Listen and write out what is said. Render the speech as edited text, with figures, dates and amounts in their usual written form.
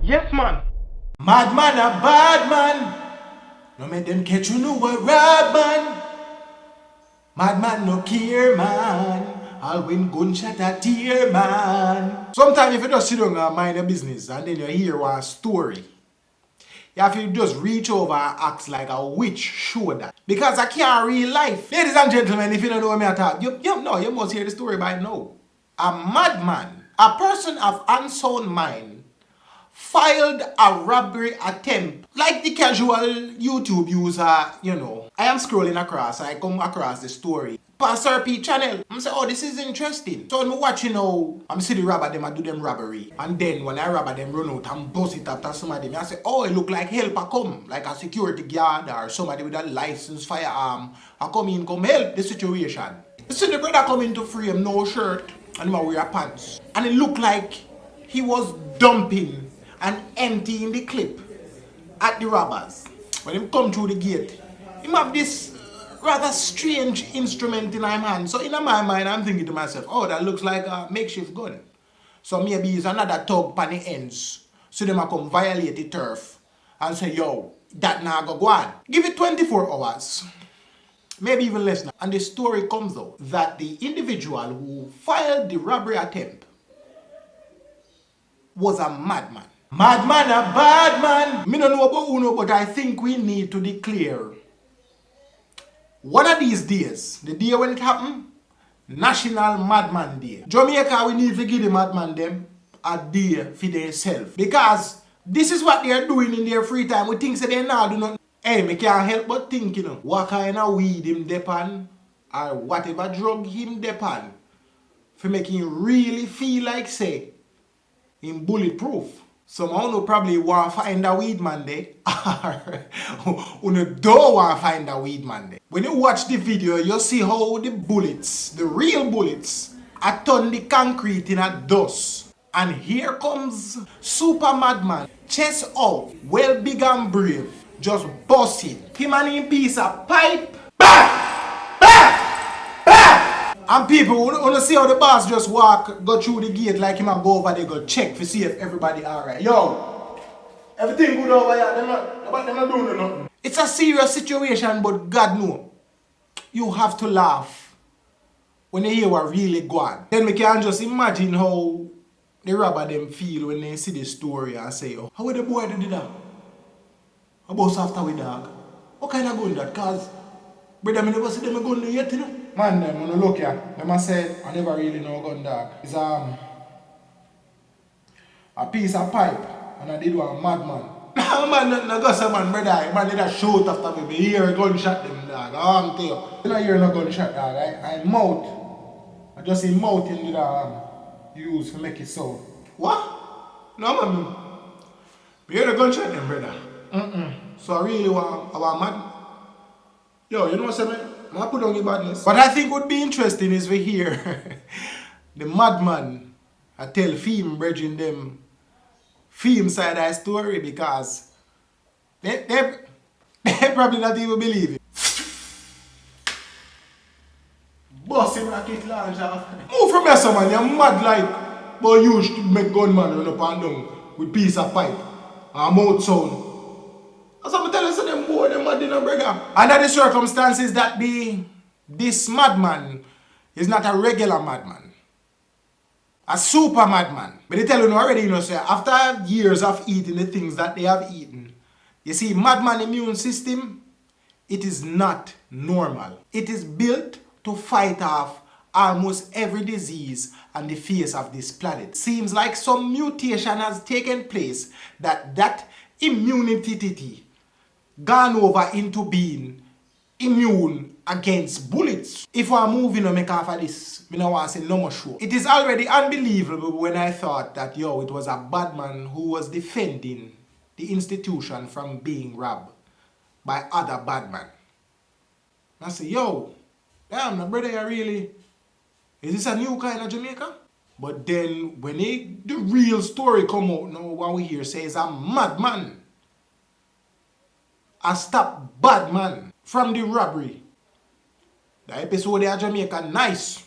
Yes, man. Madman a bad man. No make them catch you know a rob man. Madman no care man. I'll win gunshot a tear man. Sometimes if you just sit down and mind your business and then you hear one story, you have to just reach over and act like a witch show that. Because I can't real life. Ladies and gentlemen, if you don't know what me I talk, you must hear the story by now. A madman, a person of unsound mind, filed a robbery attempt. Like the casual YouTube user, I am scrolling across, I come across the story. Pastor P channel. I'm say, oh, this is interesting. So I'm watching how I'm see the robber them I do them robbery. And then when I robber them run out and bust it after somebody, I say, oh, it look like help I come. Like a security guard or somebody with a licensed firearm. I come in, come help the situation. You see the brother come into frame, no shirt, and he wear pants. And it looked like he was dumping and emptying the clip at the robbers. When he come through the gate, he have this rather strange instrument in my hand. So in my mind, I'm thinking to myself, oh, that looks like a makeshift gun. So maybe it's another tug on the ends. So they might come violate the turf and say, yo, that now go on. Give it 24 hours. Maybe even less now. And the story comes out that the individual who filed the robbery attempt was a madman. Madman a bad man. Me don't know about Uno, but I think we need to declare one of these days, the day when it happened, National Madman Day. Jamaica, we need to give the madman them a day for themselves. Because this is what they are doing in their free time. We think that they now do not. Hey, me can't help but think, what kind of weed him depend or whatever drug him depend for make him really feel like say him bulletproof. Some of probably want to find a weed man there, or you don't want to find a weed man there. When you watch the video, you see how the bullets, the real bullets, are turn the concrete in a dust. And here comes Super Madman, chest out, well big and brave, just busting. Him and him piece of pipe, bah! Bah! Bah! And people, when you see how the boss just go through the gate like him and go over there, go check to see if everybody alright. Yo, everything good over here, them not doing nothing. It's a serious situation, but God know, you have to laugh when you hear what really go on. Then we can just imagine how the robber them feel when they see the story and say, oh, how would the boy do that? How about after we dog? What kind of gun that? Cause brother, I never see them a gun yet, Man, them, when you look here, them I said, I never really know gun dog. It's a piece of pipe, and I did one madman. Man, no go say man, brother, man did a shoot after me, hear a gunshot them dog. I'm tell you. You don't hear no gunshot dog, I mouth. I just see mouth in the use to make it sound. What? No man. You hear the gunshot them, brother? So I really want mad. Yo, you know what I'm saying? I put on your badness. What I think would be interesting is we hear the madman I tell Fim bridging them Fim side of the story because they probably not even believe it. Boss him like it launch off. Move from here, man. You're mad like but you used to make gunman run up and down with piece of pipe and mouth sound. As I'm telling you, them boy, them mad in a brother. Under the circumstances that this madman is not a regular madman. A super madman. But they tell you already, say, after years of eating the things that they have eaten, you see, madman immune system, it is not normal. It is built to fight off almost every disease on the face of this planet. Seems like some mutation has taken place that immunity gone over into being immune against bullets. If we're moving on make off of this, I don't want to say no more sure. It is already unbelievable when I thought that it was a bad man who was defending the institution from being robbed by other bad men. I say, yo, damn, my brother, is this a new kind of Jamaica? But then when the real story come out now, what we hear says a madman. I stop Badman from the robbery. The episode of Jamaica nice.